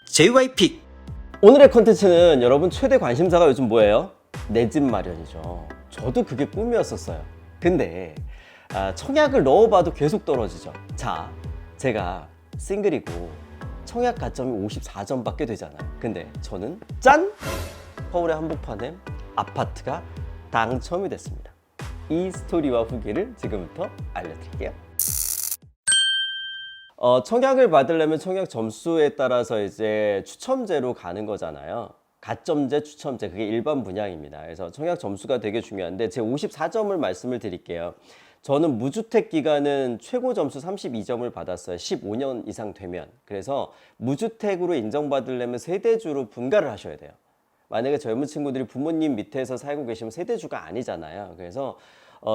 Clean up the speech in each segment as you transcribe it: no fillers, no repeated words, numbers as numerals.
JYP. 오늘의 컨텐츠는 여러분 최대 관심사가 요즘 뭐예요? 내 집 마련이죠. 저도 그게 꿈이었었어요. 근데 청약을 넣어봐도 계속 떨어지죠. 자, 제가 싱글이고 청약 가점이 54점밖에 되잖아요. 근데 저는 짠! 서울의 한복판에 아파트가 당첨이 됐습니다. 이 스토리와 후기를 지금부터 알려드릴게요. 청약을 받으려면 청약 점수에 따라서 이제 추첨제로 가는 거잖아요. 가점제, 추첨제, 그게 일반 분양입니다. 그래서 청약 점수가 되게 중요한데 제 54점을 말씀을 드릴게요. 저는 무주택 기간은 최고 점수 32점을 받았어요. 15년 이상 되면. 그래서 무주택으로 인정받으려면 세대주로 분가를 하셔야 돼요. 만약에 젊은 친구들이 부모님 밑에서 살고 계시면 세대주가 아니잖아요. 그래서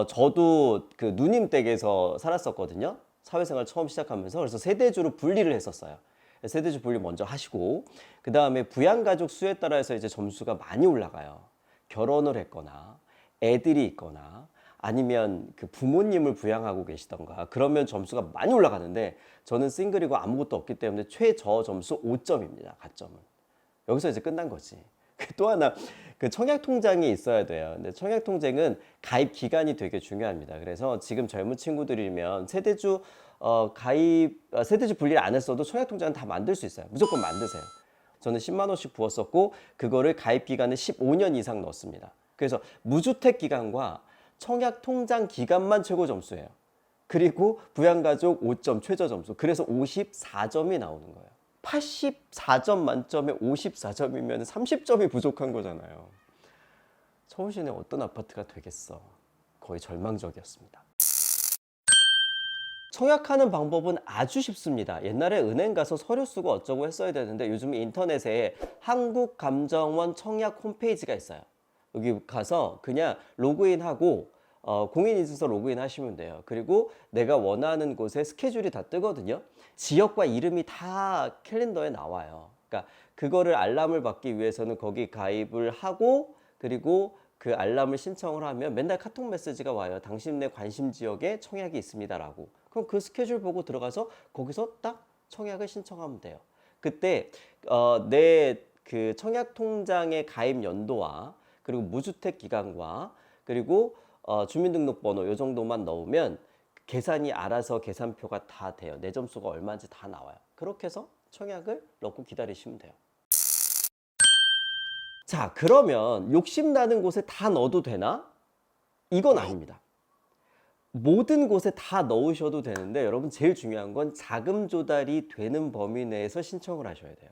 저도 그 누님 댁에서 살았었거든요. 사회생활 처음 시작하면서. 그래서 세대주로 분리를 했었어요. 세대주 분리 먼저 하시고 그 다음에 부양가족 수에 따라서 이제 점수가 많이 올라가요. 결혼을 했거나 애들이 있거나 아니면 그 부모님을 부양하고 계시던가 그러면 점수가 많이 올라가는데 저는 싱글이고 아무것도 없기 때문에 최저 점수 5점입니다. 가점은. 여기서 이제 끝난 거지. 또 하나 그 청약 통장이 있어야 돼요. 근데 청약 통장은 가입 기간이 되게 중요합니다. 그래서 지금 젊은 친구들이면 세대주 세대주 분리를 안 했어도 청약 통장은 다 만들 수 있어요. 무조건 만드세요. 저는 10만 원씩 부었었고 그거를 가입 기간을 15년 이상 넣었습니다. 그래서 무주택 기간과 청약 통장 기간만 최고 점수예요. 그리고 부양가족 5점 최저 점수. 그래서 54점이 나오는 거예요. 84점 만점에 54점이면 30점이 부족한 거잖아요. 서울 시내 어떤 아파트가 되겠어. 거의 절망적이었습니다. 청약하는 방법은 아주 쉽습니다. 옛날에 은행 가서 서류 쓰고 어쩌고 했어야 되는데 요즘 인터넷에 한국감정원 청약 홈페이지가 있어요. 여기 가서 그냥 로그인하고 공인인증서 로그인 하시면 돼요. 그리고 내가 원하는 곳에 스케줄이 다 뜨거든요. 지역과 이름이 다 캘린더에 나와요. 그러니까 그거를 알람을 받기 위해서는 거기 가입을 하고 그리고 그 알람을 신청을 하면 맨날 카톡 메시지가 와요. 당신네 관심 지역에 청약이 있습니다라고. 그럼 그 스케줄 보고 들어가서 거기서 딱 청약을 신청하면 돼요. 그때 내 그 청약 통장의 가입 연도와 그리고 무주택 기간과 그리고 주민등록번호 요 정도만 넣으면 계산이 알아서 계산표가 다 돼요. 내 점수가 얼마인지 다 나와요. 그렇게 해서 청약을 넣고 기다리시면 돼요. 자, 그러면 욕심나는 곳에 다 넣어도 되나? 이건 아닙니다. 모든 곳에 다 넣으셔도 되는데 여러분 제일 중요한 건 자금 조달이 되는 범위 내에서 신청을 하셔야 돼요.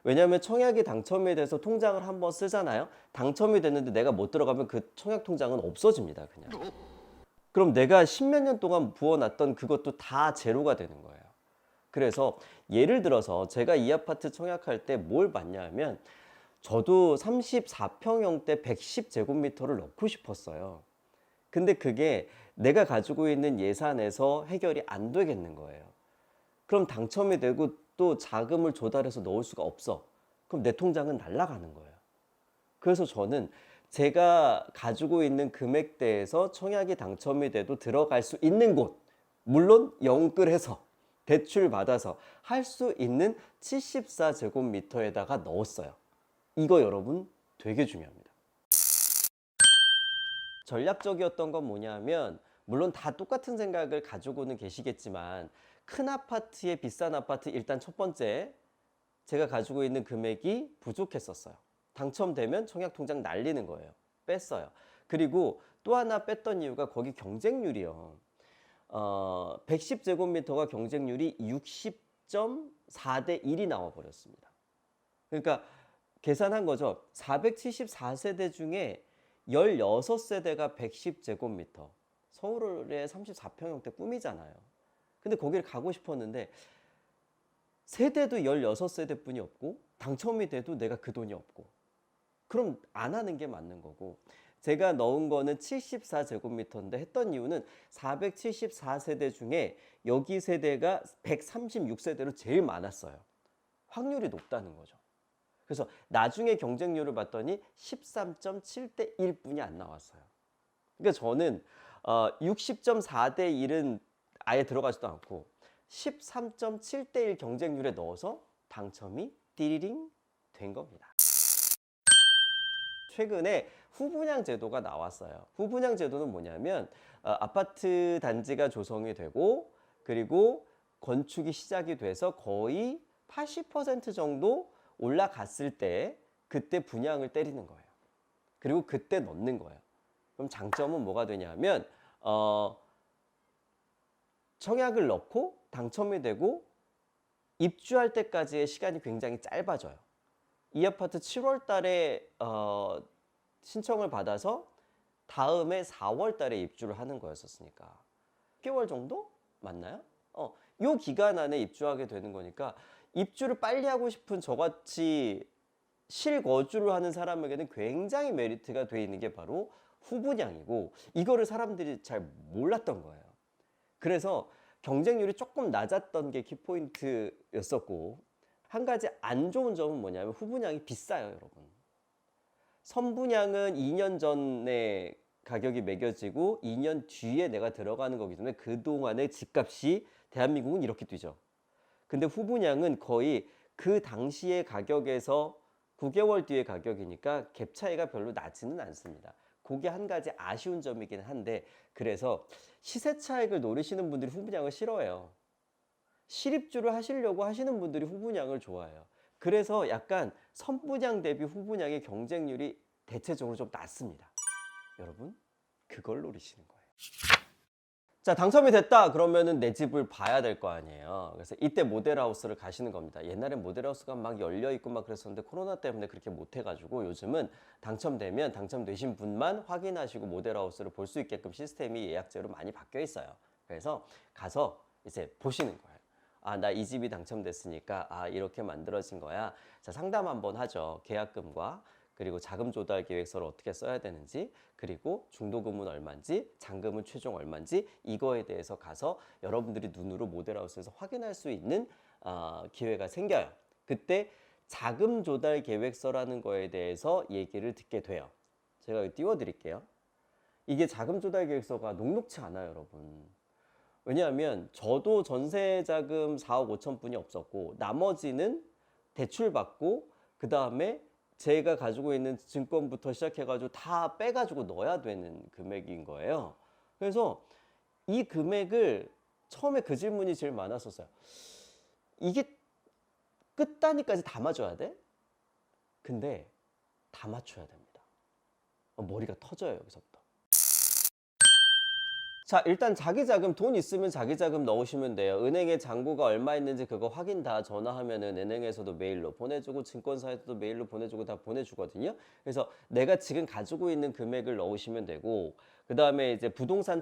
왜냐하면 청약이 당첨이 돼서 통장을 한번 쓰잖아요. 당첨이 됐는데 내가 못 들어가면 그 청약 통장은 없어집니다. 그냥. 그럼 내가 십몇 년 동안 부어놨던 그것도 다 제로가 되는 거예요. 그래서 예를 들어서 제가 이 아파트 청약할 때 뭘 봤냐 하면 저도 34평형대 110제곱미터를 넣고 싶었어요. 근데 그게 내가 가지고 있는 예산에서 해결이 안 되겠는 거예요. 그럼 당첨이 되고 또 자금을 조달해서 넣을 수가 없어. 그럼 내 통장은 날아가는 거예요. 그래서 저는 제가 가지고 있는 금액대에서 청약이 당첨이 돼도 들어갈 수 있는 곳, 물론 영끌해서 대출 받아서 할 수 있는 74제곱미터에다가 넣었어요. 이거 여러분 되게 중요합니다. 전략적이었던 건 뭐냐면 물론 다 똑같은 생각을 가지고는 계시겠지만 큰 아파트에 비싼 아파트 일단 첫 번째 제가 가지고 있는 금액이 부족했었어요. 당첨되면 청약통장 날리는 거예요. 뺐어요. 그리고 또 하나 뺐던 이유가 거기 경쟁률이요. 110제곱미터가 경쟁률이 60.4대 1이 나와 버렸습니다. 그러니까 계산한 거죠. 474세대 중에 16세대가 110제곱미터. 서울의 34평형대 꿈이잖아요. 근데 거기를 가고 싶었는데 세대도 16세대뿐이 없고 당첨이 돼도 내가 그 돈이 없고 그럼 안 하는 게 맞는 거고 제가 넣은 거는 74제곱미터인데 했던 이유는 474세대 중에 여기 세대가 136세대로 제일 많았어요. 확률이 높다는 거죠. 그래서 나중에 경쟁률을 봤더니 13.7대 1뿐이 안 나왔어요. 그러니까 저는 60.4대 1은 아예 들어가지도 않고 13.7대 1 경쟁률에 넣어서 당첨이 띠리링 된 겁니다. 최근에 후분양 제도가 나왔어요. 후분양 제도는 뭐냐면 아파트 단지가 조성이 되고 그리고 건축이 시작이 돼서 거의 80% 정도 올라갔을 때 그때 분양을 때리는 거예요. 그리고 그때 넣는 거예요. 그럼 장점은 뭐가 되냐면 청약을 넣고 당첨이 되고 입주할 때까지의 시간이 굉장히 짧아져요. 이 아파트 7월 달에 신청을 받아서 다음에 4월 달에 입주를 하는 거였었으니까 6개월 정도 맞나요? 요 기간 안에 입주하게 되는 거니까 입주를 빨리 하고 싶은 저같이 실거주를 하는 사람에게는 굉장히 메리트가 돼 있는 게 바로 후분양이고 이거를 사람들이 잘 몰랐던 거예요. 그래서 경쟁률이 조금 낮았던 게 키포인트였었고 한 가지 안 좋은 점은 뭐냐면 후분양이 비싸요, 여러분. 선분양은 2년 전에 가격이 매겨지고 2년 뒤에 내가 들어가는 거기 때문에 그동안의 집값이 대한민국은 이렇게 뛰죠. 근데 후분양은 거의 그 당시의 가격에서 9개월 뒤의 가격이니까 갭 차이가 별로 나지는 않습니다. 그게 한 가지 아쉬운 점이긴 한데 그래서 시세 차익을 노리시는 분들이 후분양을 싫어해요. 실입주를 하시려고 하시는 분들이 후분양을 좋아해요. 그래서 약간 선분양 대비 후분양의 경쟁률이 대체적으로 좀 낮습니다. 여러분, 그걸 노리시는 거예요. 자, 당첨이 됐다 그러면은 내 집을 봐야 될 거 아니에요. 그래서 이때 모델하우스를 가시는 겁니다. 옛날엔 모델하우스가 막 열려 있고 막 그랬었는데 코로나 때문에 그렇게 못 해가지고 요즘은 당첨되면 당첨되신 분만 확인하시고 모델하우스를 볼 수 있게끔 시스템이 예약제로 많이 바뀌어 있어요. 그래서 가서 이제 보시는 거예요. 아, 나 이 집이 당첨됐으니까 아, 이렇게 만들어진 거야. 자, 상담 한번 하죠. 계약금과 그리고 자금 조달 계획서를 어떻게 써야 되는지, 그리고 중도금은 얼마인지, 잔금은 최종 얼마인지 이거에 대해서 가서 여러분들이 눈으로 모델하우스에서 확인할 수 있는 기회가 생겨요. 그때 자금 조달 계획서라는 거에 대해서 얘기를 듣게 돼요. 제가 띄워드릴게요. 이게 자금 조달 계획서가 녹록치 않아요, 여러분. 왜냐하면 저도 전세 자금 4억 5천 분이 없었고 나머지는 대출 받고 그 다음에 제가 가지고 있는 증권부터 시작해가지고 다 빼가지고 넣어야 되는 금액인 거예요. 그래서 이 금액을 처음에 그 질문이 제일 많았었어요. 이게 끝단위까지 다 맞춰야 돼? 근데 다 맞춰야 됩니다. 머리가 터져요, 여기서부터. 자, 일단 자기 자금 돈 있으면 자기 자금 넣으시면 돼요. 은행에 잔고가 얼마 있는지 그거 확인 다 전화하면은 은행에서도 메일로 보내주고 증권사에서도 메일로 보내주고 다 보내주거든요. 그래서 내가 지금 가지고 있는 금액을 넣으시면 되고 그 다음에 이제 부동산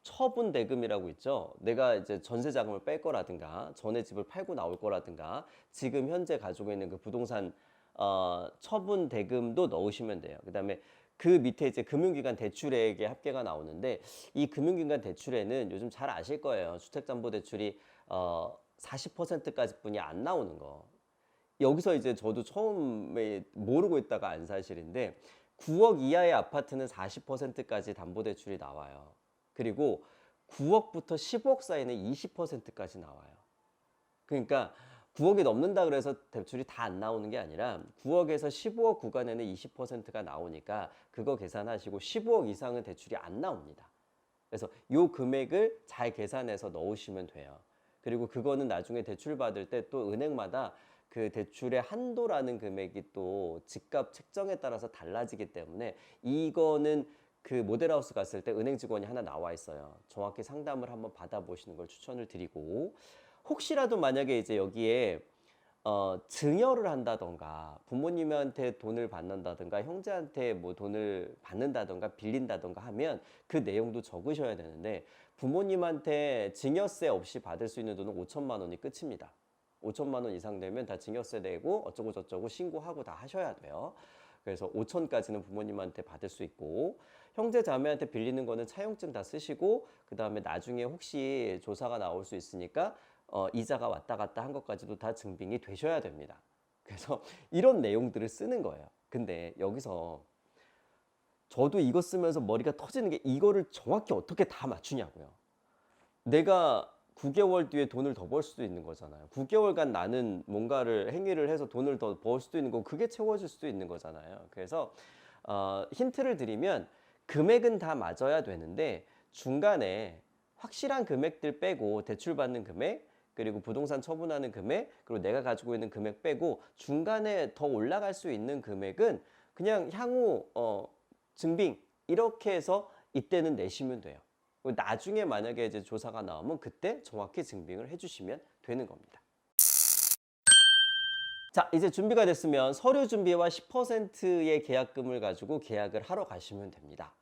처분 대금이라고 있죠. 내가 이제 전세 자금을 뺄 거라든가 전에 집을 팔고 나올 거라든가 지금 현재 가지고 있는 그 부동산 처분 대금도 넣으시면 돼요. 그다음에 그 밑에 이제 금융기관 대출액의 합계가 나오는데 이 금융기관 대출에는 요즘 잘 아실 거예요. 주택담보대출이 40%까지 뿐이 안 나오는 거. 여기서 이제 저도 처음에 모르고 있다가 안 사실인데 9억 이하의 아파트는 40%까지 담보대출이 나와요. 그리고 9억부터 10억 사이는 20%까지 나와요. 그러니까 9억이 넘는다 그래서 대출이 다 안 나오는 게 아니라 9억에서 15억 구간에는 20%가 나오니까 그거 계산하시고 15억 이상은 대출이 안 나옵니다. 그래서 요 금액을 잘 계산해서 넣으시면 돼요. 그리고 그거는 나중에 대출 받을 때 또 은행마다 그 대출의 한도라는 금액이 또 집값 책정에 따라서 달라지기 때문에 이거는 그 모델하우스 갔을 때 은행 직원이 하나 나와 있어요. 정확히 상담을 한번 받아보시는 걸 추천을 드리고 혹시라도 만약에 이제 여기에 증여를 한다던가 부모님한테 돈을 받는다던가 형제한테 뭐 돈을 받는다던가 빌린다던가 하면 그 내용도 적으셔야 되는데 부모님한테 증여세 없이 받을 수 있는 돈은 5천만 원이 끝입니다. 5천만 원 이상 되면 다 증여세 내고 어쩌고 저쩌고 신고하고 다 하셔야 돼요. 그래서 5천까지는 부모님한테 받을 수 있고 형제 자매한테 빌리는 거는 차용증 다 쓰시고 그 다음에 나중에 혹시 조사가 나올 수 있으니까 이자가 왔다 갔다 한 것까지도 다 증빙이 되셔야 됩니다. 그래서 이런 내용들을 쓰는 거예요. 근데 여기서 저도 이거 쓰면서 머리가 터지는 게 이거를 정확히 어떻게 다 맞추냐고요. 내가 9개월 뒤에 돈을 더 벌 수도 있는 거잖아요. 9개월간 나는 뭔가를 행위를 해서 돈을 더 벌 수도 있는 거고 그게 채워질 수도 있는 거잖아요. 그래서 힌트를 드리면 금액은 다 맞아야 되는데 중간에 확실한 금액들 빼고 대출 받는 금액 그리고 부동산 처분하는 금액 그리고 내가 가지고 있는 금액 빼고 중간에 더 올라갈 수 있는 금액은 그냥 향후 증빙 이렇게 해서 이때는 내시면 돼요. 나중에 만약에 이제 조사가 나오면 그때 정확히 증빙을 해주시면 되는 겁니다. 자, 이제 준비가 됐으면 서류 준비와 10%의 계약금을 가지고 계약을 하러 가시면 됩니다.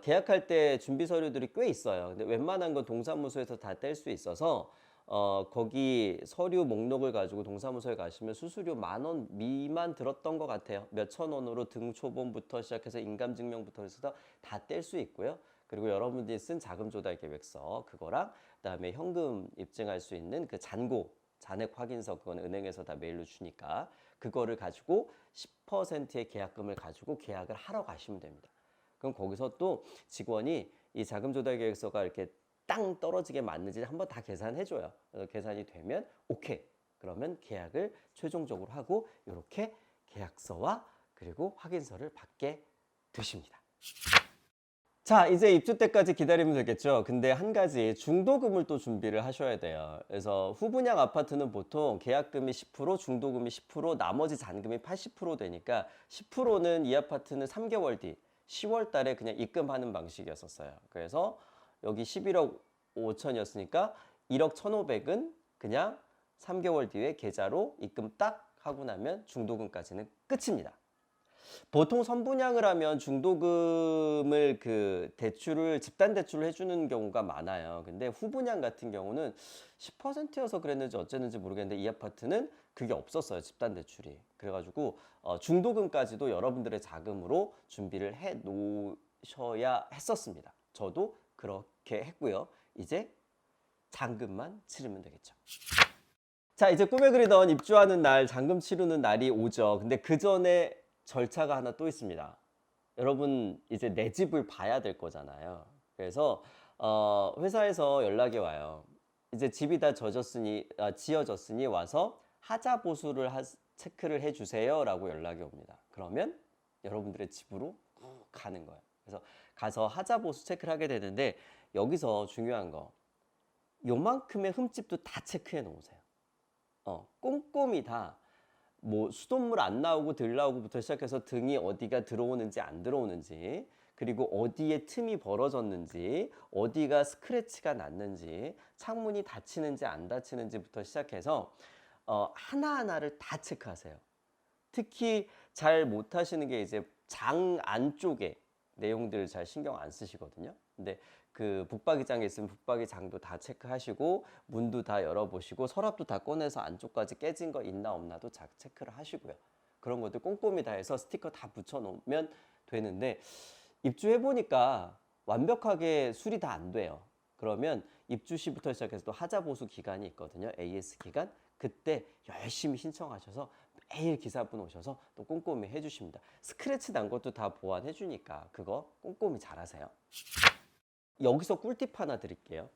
계약할 때 준비 서류들이 꽤 있어요. 근데 웬만한 건 동사무소에서 다 뗄 수 있어서 거기 서류 목록을 가지고 동사무소에 가시면 수수료 10,000원 미만 들었던 것 같아요. 몇천 원으로 등초본부터 시작해서 인감증명부터 해서 다 뗄 수 있고요. 그리고 여러분들이 쓴 자금 조달 계획서 그거랑 그다음에 현금 입증할 수 있는 그 잔액 확인서 그건 은행에서 다 메일로 주니까 그거를 가지고 10%의 계약금을 가지고 계약을 하러 가시면 됩니다. 그럼 거기서 또 직원이 이 자금 조달 계획서가 이렇게 땅 떨어지게 맞는지 한번 다 계산해 줘요. 계산이 되면 오케이. 그러면 계약을 최종적으로 하고 이렇게 계약서와 그리고 확인서를 받게 되십니다. 자, 이제 입주 때까지 기다리면 되겠죠. 근데 한 가지 중도금을 또 준비를 하셔야 돼요. 그래서 후분양 아파트는 보통 계약금이 10%, 중도금이 10%, 나머지 잔금이 80% 되니까 10%는 이 아파트는 3개월 뒤 10월 달에 그냥 입금하는 방식이었었어요. 그래서 여기 11억 5천이었으니까 1억 1,500은 그냥 3개월 뒤에 계좌로 입금 딱 하고 나면 중도금까지는 끝입니다. 보통 선분양을 하면 중도금을 그 대출을 집단 대출을 해주는 경우가 많아요. 근데 후분양 같은 경우는 10%여서 그랬는지 어쨌는지 모르겠는데 이 아파트는 그게 없었어요. 집단 대출이. 그래가지고 중도금까지도 여러분들의 자금으로 준비를 해 놓으셔야 했었습니다. 저도 그렇게 했고요. 이제 잔금만 치르면 되겠죠. 자, 이제 꿈에 그리던 입주하는 날, 잔금 치르는 날이 오죠. 근데 그 전에 절차가 하나 또 있습니다. 여러분 이제 내 집을 봐야 될 거잖아요. 그래서 회사에서 연락이 와요. 이제 집이 다 지어졌으니 와서 하자 보수를 체크를 해주세요라고 연락이 옵니다. 그러면 여러분들의 집으로 가는 거예요. 그래서 가서 하자 보수 체크를 하게 되는데 여기서 중요한 거 요만큼의 흠집도 다 체크해 놓으세요. 꼼꼼히 다 뭐 수돗물 안 나오고 들 나오고부터 시작해서 등이 어디가 들어오는지 안 들어오는지 그리고 어디에 틈이 벌어졌는지 어디가 스크래치가 났는지 창문이 닫히는지 안 닫히는지부터 시작해서 하나하나를 다 체크하세요. 특히 잘 못하시는 게 이제 장 안쪽에 내용들을 잘 신경 안 쓰시거든요. 근데 그 붙박이장에 있으면 붙박이장도 다 체크하시고 문도 다 열어보시고 서랍도 다 꺼내서 안쪽까지 깨진 거 있나 없나도 잘 체크를 하시고요. 그런 것들 꼼꼼히 다 해서 스티커 다 붙여놓으면 되는데 입주해보니까 완벽하게 수리 다 안 돼요. 그러면 입주 시부터 시작해서 또 하자 보수 기간이 있거든요. AS 기간. 그때 열심히 신청하셔서 매일 기사분 오셔서 또 꼼꼼히 해주십니다. 스크래치 난 것도 다 보완해 주니까 그거 꼼꼼히 잘 하세요. 여기서 꿀팁 하나 드릴게요.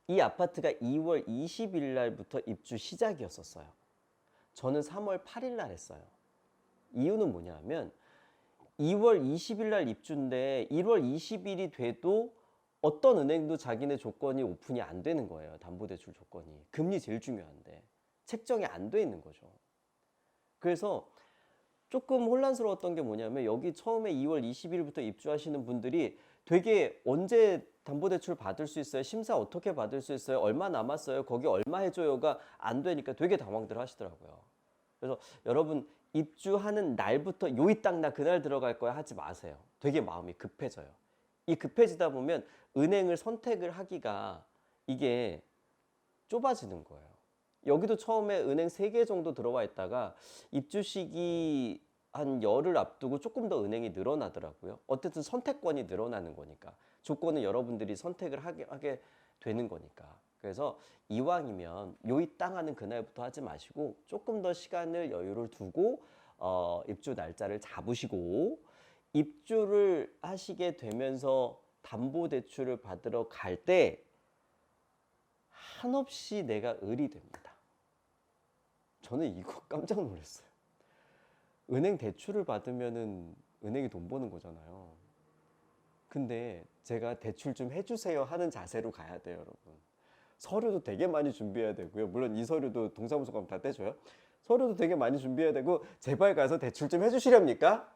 이 아파트가 2월 20일 날부터 입주 시작이었었어요. 저는 3월 8일 날 했어요. 이유는 뭐냐면 2월 20일 날 입주인데 1월 20일이 돼도 어떤 은행도 자기네 조건이 오픈이 안 되는 거예요. 담보대출 조건이. 금리 제일 중요한데 책정이 안 돼 있는 거죠. 그래서 조금 혼란스러웠던 게 뭐냐면 여기 처음에 2월 20일부터 입주하시는 분들이 되게 언제 담보대출 받을 수 있어요? 심사 어떻게 받을 수 있어요? 얼마 남았어요? 거기 얼마 해줘요가 안 되니까 되게 당황들 하시더라고요. 그래서 여러분 입주하는 날부터 요이 딱 나 그날 들어갈 거야 하지 마세요. 되게 마음이 급해져요. 이 급해지다 보면 은행을 선택을 하기가 이게 좁아지는 거예요. 여기도 처음에 은행 3개 정도 들어와 있다가 입주 시기 한 열흘 앞두고 조금 더 은행이 늘어나더라고요. 어쨌든 선택권이 늘어나는 거니까. 조건은 여러분들이 선택을 하게 되는 거니까. 그래서 이왕이면 요이 땅 하는 그날부터 하지 마시고 조금 더 시간을 여유를 두고 입주 날짜를 잡으시고 입주를 하시게 되면서 담보대출을 받으러 갈 때 한없이 내가 을이 됩니다. 저는 이거 깜짝 놀랐어요. 은행 대출을 받으면은 은행이 돈 버는 거잖아요. 근데 제가 대출 좀 해주세요 하는 자세로 가야 돼요, 여러분. 서류도 되게 많이 준비해야 되고요. 물론 이 서류도 동사무소 가면 다 떼줘요. 서류도 되게 많이 준비해야 되고, 제발 가서 대출 좀 해주시렵니까?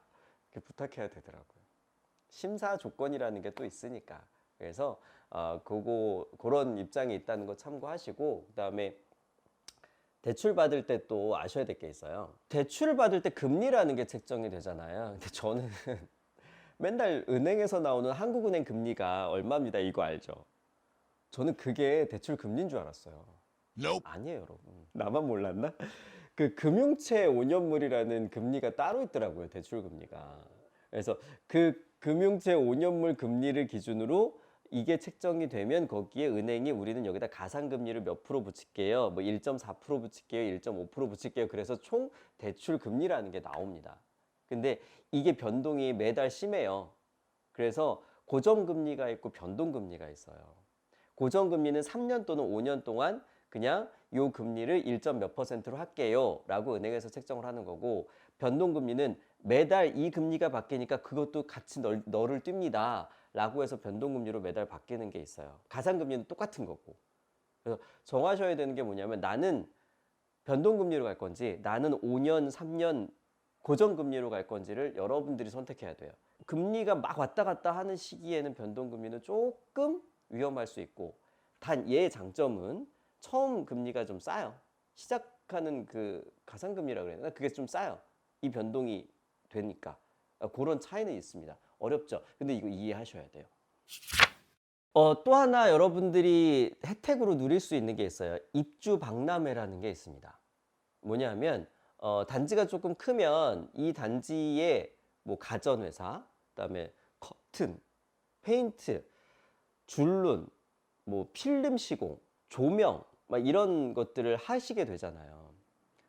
이렇게 부탁해야 되더라고요. 심사 조건이라는 게 또 있으니까. 그래서 그런 입장이 있다는 거 참고하시고, 그다음에 대출 받을 때 또 아셔야 될 게 있어요. 대출을 받을 때 금리라는 게 책정이 되잖아요. 근데 저는 맨날 은행에서 나오는 한국은행 금리가 얼마입니다. 이거 알죠? 저는 그게 대출 금리인 줄 알았어요. 아니에요, 여러분. 나만 몰랐나? 그 금융채 5년물이라는 금리가 따로 있더라고요, 대출 금리가. 그래서 그 금융채 5년물 금리를 기준으로 이게 책정이 되면 거기에 은행이 우리는 여기다 가상금리를 몇 프로 붙일게요. 뭐 1.4% 붙일게요. 1.5% 붙일게요. 그래서 총 대출 금리라는 게 나옵니다. 근데 이게 변동이 매달 심해요. 그래서 고정금리가 있고 변동금리가 있어요. 고정금리는 3년 또는 5년 동안 그냥 요 금리를 1점 몇 %로 할게요 라고 은행에서 책정을 하는 거고, 변동금리는 매달 이 금리가 바뀌니까 그것도 같이 너를 띱니다 라고 해서 변동금리로 매달 바뀌는 게 있어요. 가상금리는 똑같은 거고. 그래서 정하셔야 되는 게 뭐냐면, 나는 변동금리로 갈 건지 나는 5년, 3년 고정금리로 갈 건지를 여러분들이 선택해야 돼요. 금리가 막 왔다 갔다 하는 시기에는 변동금리는 조금 위험할 수 있고, 단 얘의 장점은 처음 금리가 좀 싸요. 시작하는 그 가상금리라 그래야 되나? 그게 좀 싸요. 이 변동이 되니까. 그런 차이는 있습니다. 어렵죠? 근데 이거 이해하셔야 돼요. 또 하나 여러분들이 혜택으로 누릴 수 있는 게 있어요. 입주 박람회라는 게 있습니다. 뭐냐면 단지가 조금 크면 이 단지에 뭐 가전회사, 그다음에 커튼, 페인트, 줄눈, 뭐 필름 시공, 조명 막 이런 것들을 하시게 되잖아요.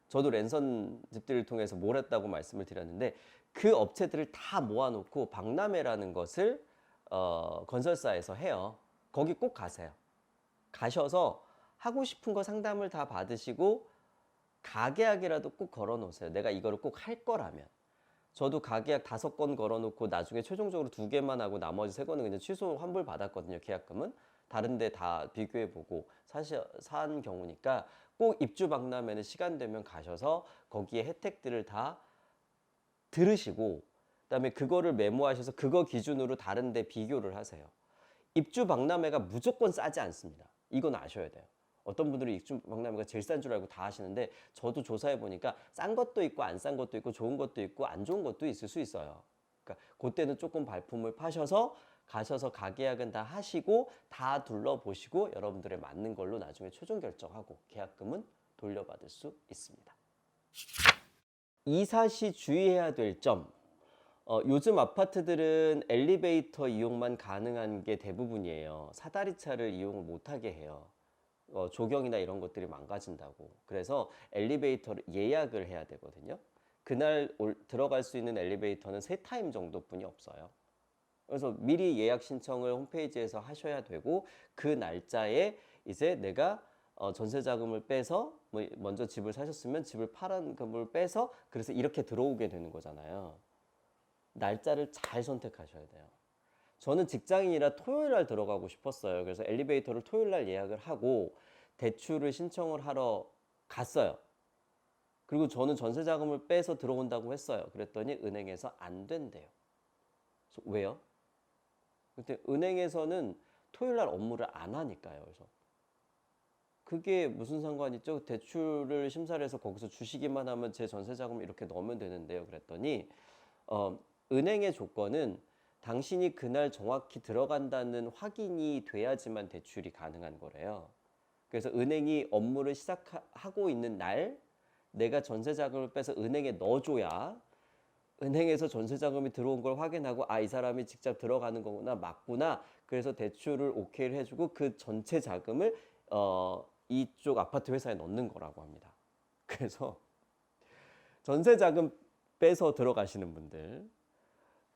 저도 랜선 집들을 통해서 뭘 했다고 말씀을 드렸는데, 그 업체들을 다 모아놓고 박람회라는 것을 건설사에서 해요. 거기 꼭 가세요. 가셔서 하고 싶은 거 상담을 다 받으시고 가계약이라도 꼭 걸어 놓으세요. 내가 이거를 꼭 할 거라면. 저도 가계약 5건 걸어놓고 나중에 최종적으로 2개만 하고 나머지 3건은 그냥 취소 환불 받았거든요. 계약금은. 다른 데 다 비교해보고 사실 산 경우니까 꼭 입주 박람회는 시간 되면 가셔서 거기에 혜택들을 다 들으시고, 그다음에 그거를 메모하셔서 그거 기준으로 다른 데 비교를 하세요. 입주 박람회가 무조건 싸지 않습니다. 이건 아셔야 돼요. 어떤 분들은 입주 박람회가 제일 싼 줄 알고 다 하시는데, 저도 조사해 보니까 싼 것도 있고 안 싼 것도 있고 좋은 것도 있고 안 좋은 것도 있을 수 있어요. 그러니까 그때는 조금 발품을 파셔서 가셔서 가계약은 다 하시고 다 둘러보시고 여러분들의 맞는 걸로 나중에 최종 결정하고 계약금은 돌려받을 수 있습니다. 이사 시 주의해야 될 점. 요즘 아파트들은 엘리베이터 이용만 가능한 게 대부분이에요. 사다리차를 이용을 못하게 해요. 조경이나 이런 것들이 망가진다고. 그래서 엘리베이터를 예약을 해야 되거든요. 그날 들어갈 수 있는 엘리베이터는 3타임 정도뿐이 없어요. 그래서 미리 예약 신청을 홈페이지에서 하셔야 되고, 그 날짜에 이제 내가 전세 자금을 빼서 먼저 집을 사셨으면 집을 팔은 금을 빼서 그래서 이렇게 들어오게 되는 거잖아요. 날짜를 잘 선택하셔야 돼요. 저는 직장인이라 토요일 날 들어가고 싶었어요. 그래서 엘리베이터를 토요일 날 예약을 하고 대출을 신청을 하러 갔어요. 그리고 저는 전세 자금을 빼서 들어온다고 했어요. 그랬더니 은행에서 안 된대요. 그래서 왜요? 그때 은행에서는 토요일 날 업무를 안 하니까요. 그래서 그게 무슨 상관 있죠? 대출을 심사를 해서 거기서 주시기만 하면 제 전세 자금을 이렇게 넣으면 되는데요. 그랬더니 은행의 조건은 당신이 그날 정확히 들어간다는 확인이 돼야지만 대출이 가능한 거래요. 그래서 은행이 업무를 시작하고 있는 날 내가 전세 자금을 빼서 은행에 넣어줘야 은행에서 전세 자금이 들어온 걸 확인하고, 이 사람이 직접 들어가는 거구나, 맞구나. 그래서 대출을 오케이를 해주고 그 전체 자금을 이쪽 아파트 회사에 넣는 거라고 합니다. 그래서 전세 자금 빼서 들어가시는 분들,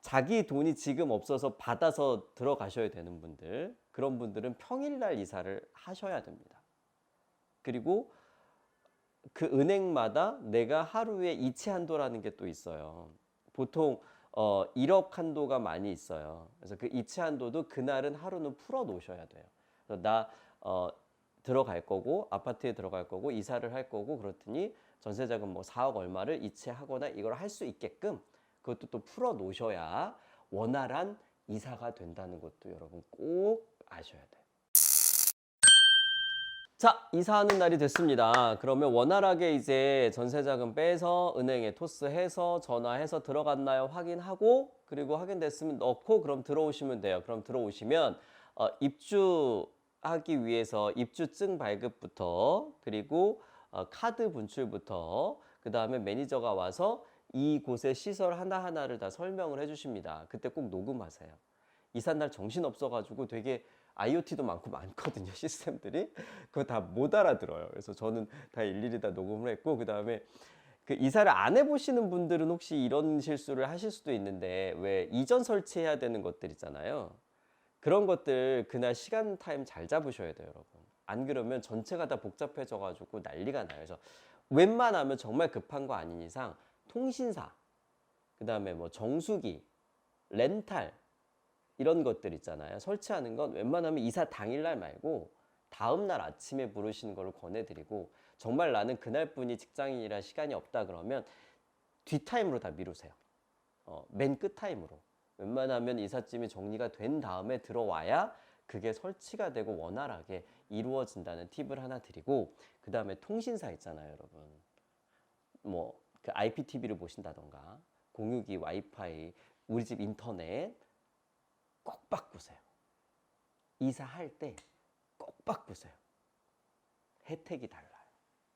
자기 돈이 지금 없어서 받아서 들어가셔야 되는 분들, 그런 분들은 평일날 이사를 하셔야 됩니다. 그리고 그 은행마다 내가 하루에 이체 한도라는 게 또 있어요. 보통 1억 한도가 많이 있어요. 그래서 그 이체 한도도 그날은 하루는 풀어 놓으셔야 돼요. 그래서 나 들어갈 거고 아파트에 들어갈 거고 이사를 할 거고 그렇더니 전세자금 뭐 4억 얼마를 이체하거나 이걸 할 수 있게끔 그것도 또 풀어 놓으셔야 원활한 이사가 된다는 것도 여러분 꼭 아셔야 돼요. 자, 이사하는 날이 됐습니다. 그러면 원활하게 이제 전세자금 빼서 은행에 토스해서 전화해서 들어갔나요 확인하고, 그리고 확인됐으면 넣고 그럼 들어오시면 돼요. 그럼 들어오시면 입주하기 위해서 입주증 발급부터, 그리고 카드 분출부터, 그 다음에 매니저가 와서 이곳의 시설 하나하나를 다 설명을 해주십니다. 그때 꼭 녹음하세요. 이삿날 정신 없어가지고 되게 IoT도 많거든요, 시스템들이. 그거 다 못 알아들어요. 그래서 저는 다 일일이 다 녹음을 했고, 그 다음에 그 이사를 안 해보시는 분들은 혹시 이런 실수를 하실 수도 있는데, 왜 이전 설치해야 되는 것들 있잖아요. 그런 것들 그날 시간 타임 잘 잡으셔야 돼요, 여러분. 안 그러면 전체가 다 복잡해져가지고 난리가 나요. 그래서 웬만하면 정말 급한 거 아닌 이상 통신사, 그 다음에 뭐 정수기, 렌탈, 이런 것들 있잖아요. 설치하는 건 웬만하면 이사 당일날 말고 다음날 아침에 부르시는 걸로 권해드리고, 정말 나는 그날뿐이 직장인이라 시간이 없다 그러면 뒷타임으로 다 미루세요. 맨 끝타임으로. 웬만하면 이삿짐이 정리가 된 다음에 들어와야 그게 설치가 되고 원활하게 이루어진다는 팁을 하나 드리고, 그 다음에 통신사 있잖아요, 여러분. 뭐 그 IPTV를 보신다던가 공유기, 와이파이, 우리 집 인터넷 꼭 바꾸세요. 이사할 때 꼭 바꾸세요. 혜택이 달라요.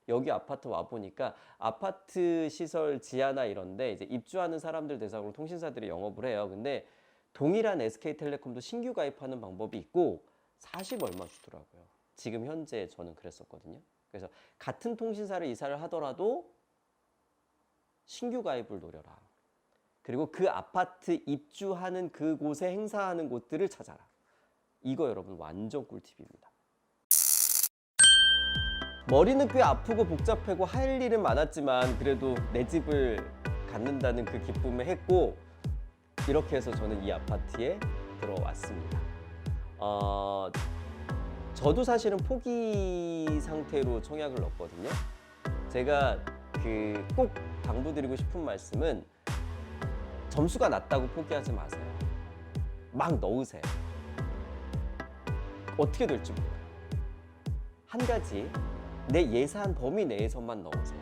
여기 아파트 와보니까 아파트 시설 지하나 이런데 이제 입주하는 사람들 대상으로 통신사들이 영업을 해요. 근데 동일한 SK텔레콤도 신규 가입하는 방법이 있고 40 얼마 주더라고요. 지금 현재 저는 그랬었거든요. 그래서 같은 통신사를 이사를 하더라도 신규 가입을 노려라. 그리고 그 아파트 입주하는 그곳에 행사하는 곳들을 찾아라. 이거 여러분 완전 꿀팁입니다. 머리는 꽤 아프고 복잡하고 할 일은 많았지만 그래도 내 집을 갖는다는 그 기쁨에 했고, 이렇게 해서 저는 이 아파트에 들어왔습니다. 저도 사실은 포기 상태로 청약을 넣었거든요. 제가 꼭 당부드리고 싶은 말씀은 점수가 낮다고 포기하지 마세요. 막 넣으세요. 어떻게 될지 몰라요. 한 가지, 내 예산 범위 내에서만 넣으세요.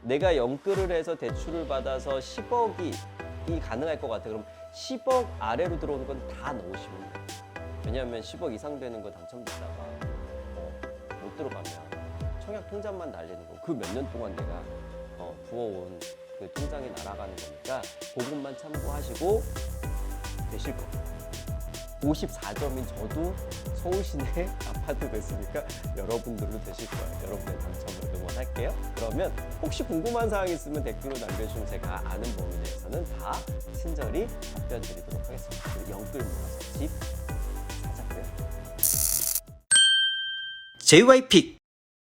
내가 연끌을 해서 대출을 받아서 10억이 가능할 것 같아. 그럼 10억 아래로 들어오는 건 다 넣으시면 돼요. 왜냐하면 10억 이상 되는 거 당첨됐다가 못 들어가면 청약 통장만 날리는 거, 그 몇 년 동안 내가 부어온 그 통장이 날아가는 거니까 그것만 참고하시고 되실 겁니다. 54점인 저도 서울 시내 아파트 됐으니까 여러분들도 되실 거예요. 여러분의 당첨을 응원할게요. 그러면 혹시 궁금한 사항 있으면 댓글로 남겨주시면 제가 아는 범위 내에서는 다 친절히 답변 드리도록 하겠습니다. 그리고 연끌 모아서 집 찾아보세요. JYP